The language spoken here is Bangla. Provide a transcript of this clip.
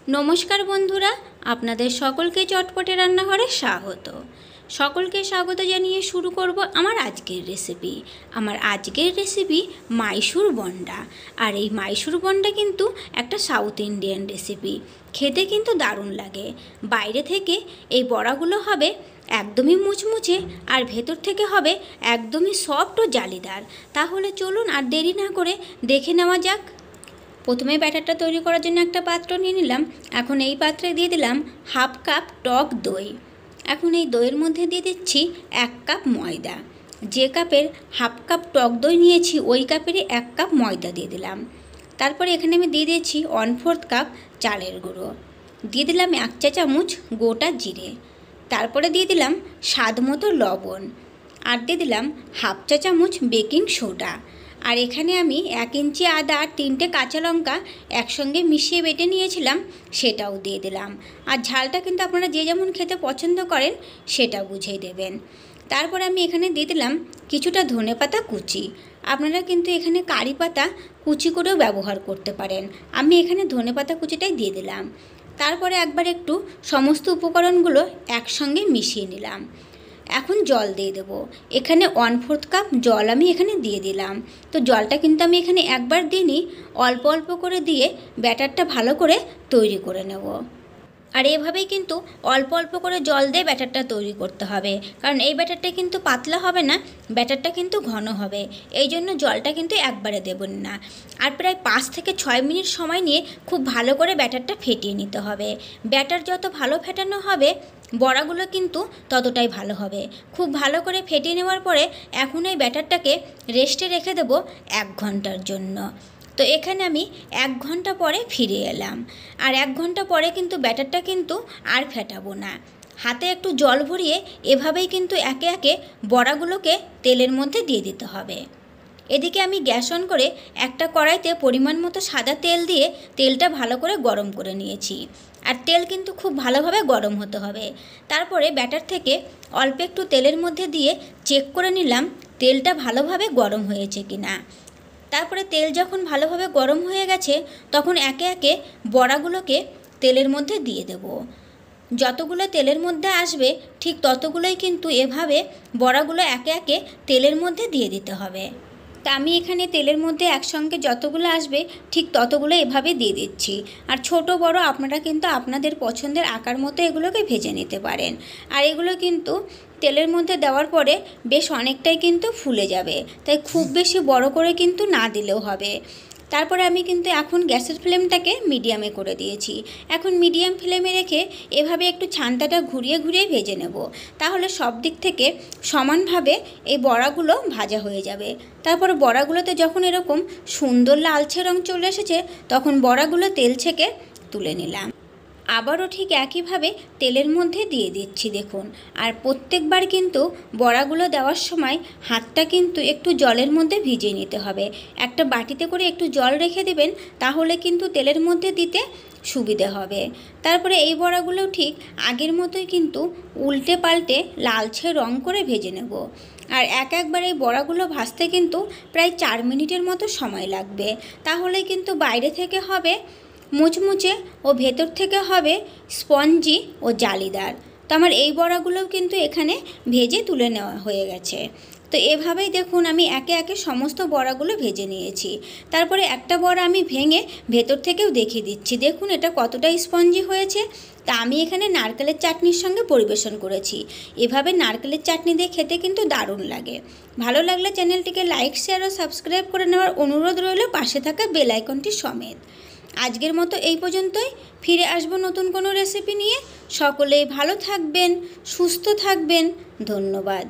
নমস্কার বন্ধুরা, আপনাদের সকলকে চটপটে রান্নাঘরে স্বাগত। সকলকে স্বাগত জানিয়ে শুরু করব আমার আজকের রেসিপি। আমার আজকের রেসিপি মাইসুর বন্ডা। আর এই মাইসুর বন্ডা কিন্তু একটা সাউথ ইন্ডিয়ান রেসিপি, খেতে কিন্তু দারুণ লাগে। বাইরে থেকে এই বড়াগুলো হবে একদমই মুচমুচে আর ভেতর থেকে হবে একদমই সফট ও জালিদার। তাহলে চলুন আর দেরি না করে দেখে নেওয়া যাক। প্রথমে ব্যাটারটা তৈরি করার জন্য একটা পাত্র নিয়ে নিলাম। এখন এই পাত্রে দিয়ে দিলাম হাফ কাপ টক দই। এখন এই দইয়ের মধ্যে দিয়ে দিচ্ছি 1 কাপ ময়দা। যে কাপের হাফ কাপ টক দই নিয়েছি ওই কাপেরই 1 কাপ ময়দা দিয়ে দিলাম। তারপরে এখানে আমি দিয়ে দিয়েছি 1/4 কাপ চালের গুঁড়ো, দিয়ে দিলাম 1 চা চামচ গোটা জিরে, তারপরে দিয়ে দিলাম স্বাদ মতো লবণ, আর দিয়ে দিলাম হাফ চা চামচ বেকিং সোডা। আর এখানে আমি 1 ইঞ্চি আদা আর 3টে কাঁচা লঙ্কা একসঙ্গে মিশিয়ে বেটে নিয়েছিলাম, সেটাও দিয়ে দিলাম। আর ঝালটা কিন্তু আপনারা যে যেমন খেতে পছন্দ করেন সেটা বুঝেই দেবেন। তারপরে আমি এখানে দিয়ে দিলাম কিছুটা ধনেপাতা কুচি। আপনারা কিন্তু এখানে কারি পাতা কুচি করেও ব্যবহার করতে পারেন, আমি এখানে ধনেপাতা কুচিটাই দিয়ে দিলাম। তারপরে একবার একটু সমস্ত উপকরণগুলো একসঙ্গে মিশিয়ে নিলাম। এখন জল দিয়ে দেবো। এখানে 1/4 কাপ জল আমি এখানে দিয়ে দিলাম। তো জলটা কিন্তু আমি এখানে একবার দিইনি, অল্প অল্প করে দিয়ে ব্যাটারটা ভালো করে তৈরি করে নেব। আর এভাবেই কিন্তু অল্প অল্প করে জল দিয়ে ব্যাটারটা তৈরি করতে হবে, কারণ এই ব্যাটারটা কিন্তু পাতলা হবে না, ব্যাটারটা কিন্তু ঘন হবে। এই জন্য জলটা কিন্তু একবারে দেবেন না। আর প্রায় 5 থেকে 6 মিনিট সময় নিয়ে খুব ভালো করে ব্যাটারটা ফেটিয়ে নিতে হবে। ব্যাটার যত ভালো ফেটানো হবে বড়াগুলো কিন্তু ততটাই ভালো হবে। খুব ভালো করে ফেটিয়ে নেওয়ার পরে এখন এই ব্যাটারটাকে রেস্টে রেখে দেবো 1 ঘন্টার জন্য। তো এখানে আমি 1 ঘন্টা পরে ফিরে এলাম। আর 1 ঘন্টা পরে কিন্তু ব্যাটারটা কিন্তু আর ফেটাবো না। হাতে একটু জল ভরিয়ে এভাবেই কিন্তু একে একে বড়াগুলোকে তেলের মধ্যে দিয়ে দিতে হবে। এদিকে আমি গ্যাস অন করে একটা কড়াইতে পরিমাণ মতো সাদা তেল দিয়ে তেলটা ভালো করে গরম করে নিয়েছি। আর তেল কিন্তু খুব ভালোভাবে গরম হতে হবে। তারপরে ব্যাটার থেকে অল্প একটু তেলের মধ্যে দিয়ে চেক করে নিলাম তেলটা ভালোভাবে গরম হয়েছে কিনা। তারপরে তেল যখন ভালোভাবে গরম হয়ে গেছে তখন একে একে বড়াগুলোকে তেলের মধ্যে দিয়ে দেব। যতগুলো তেলের মধ্যে আসবে ঠিক ততগুলোই কিন্তু এভাবে বড়াগুলো একে একে তেলের মধ্যে দিয়ে দিতে হবে। তা আমি এখানে তেলের মধ্যে একসঙ্গে যতগুলো আসবে ঠিক ততগুলো এভাবে দিয়ে দিচ্ছি। আর ছোট বড় আপনারা কিন্তু আপনাদের পছন্দের আকার মতো এগুলোকে ভেজে নিতে পারেন। আর এগুলো কিন্তু তেলের মধ্যে দেওয়ার পরে বেশ অনেকটাই কিন্তু ফুলে যাবে, তাই খুব বেশি বড় করে কিন্তু না দিলেও হবে। তারপরে আমি কিন্তু এখন গ্যাসের ফ্লেমটাকে মিডিয়ামে করে দিয়েছি। এখন মিডিয়াম ফ্লেমে রেখে এভাবে একটু ছান্তাটা ঘুরিয়ে ঘুরিয়ে ভেজে নেব, তাহলে সব দিক থেকে সমানভাবে এই বড়াগুলো ভাজা হয়ে যাবে। তারপরে বড়াগুলোতে যখন এরকম সুন্দর লালচে রং চলে এসেছে তখন বড়াগুলো তেল ছেঁকে তুলে নিলাম। আবারও ঠিক একইভাবে তেলের মধ্যে দিয়ে দিচ্ছি দেখুন। আর প্রত্যেকবার কিন্তু বড়াগুলো দেওয়ার সময় হাতটা কিন্তু একটু জলের মধ্যে ভিজিয়ে নিতে হবে। একটা বাটিতে করে একটু জল রেখে দেবেন, তাহলে কিন্তু তেলের মধ্যে দিতে সুবিধে হবে। তারপরে এই বড়াগুলোও ঠিক আগের মতোই কিন্তু উল্টে পাল্টে লালচে রং করে ভেজে নেব। আর একবার এই বড়াগুলো ভাজতে কিন্তু প্রায় 4 মিনিটের মতো সময় লাগবে, তাহলেই কিন্তু বাইরে থেকে হবে মুচমুচে ও ভেতর থেকে হবে স্পঞ্জি ও জালিদার। তো আমার এই বড়াগুলোও কিন্তু এখানে ভেজে তুলে নেওয়া হয়ে গেছে। তো এভাবেই দেখুন আমি একে একে সমস্ত বড়াগুলো ভেজে নিয়েছি। তারপরে একটা বড়া আমি ভেঙে ভেতর থেকেও দেখিয়ে দিচ্ছি, দেখুন এটা কতটা স্পঞ্জি হয়েছে। তা আমি এখানে নারকেলের চাটনির সঙ্গে পরিবেশন করেছি। এভাবে নারকেলের চাটনি দিয়ে খেতে কিন্তু দারুণ লাগে। ভালো লাগলে চ্যানেলটিকে লাইক, শেয়ার ও সাবস্ক্রাইব করে নেওয়ার অনুরোধ রইল, পাশে থাকা বেল আইকনটি সমেত। আজকের মতো এই পর্যন্তই, ফিরে আসবো নতুন কোনো রেসিপি নিয়ে। সকলেই ভালো থাকবেন, সুস্থ থাকবেন। ধন্যবাদ।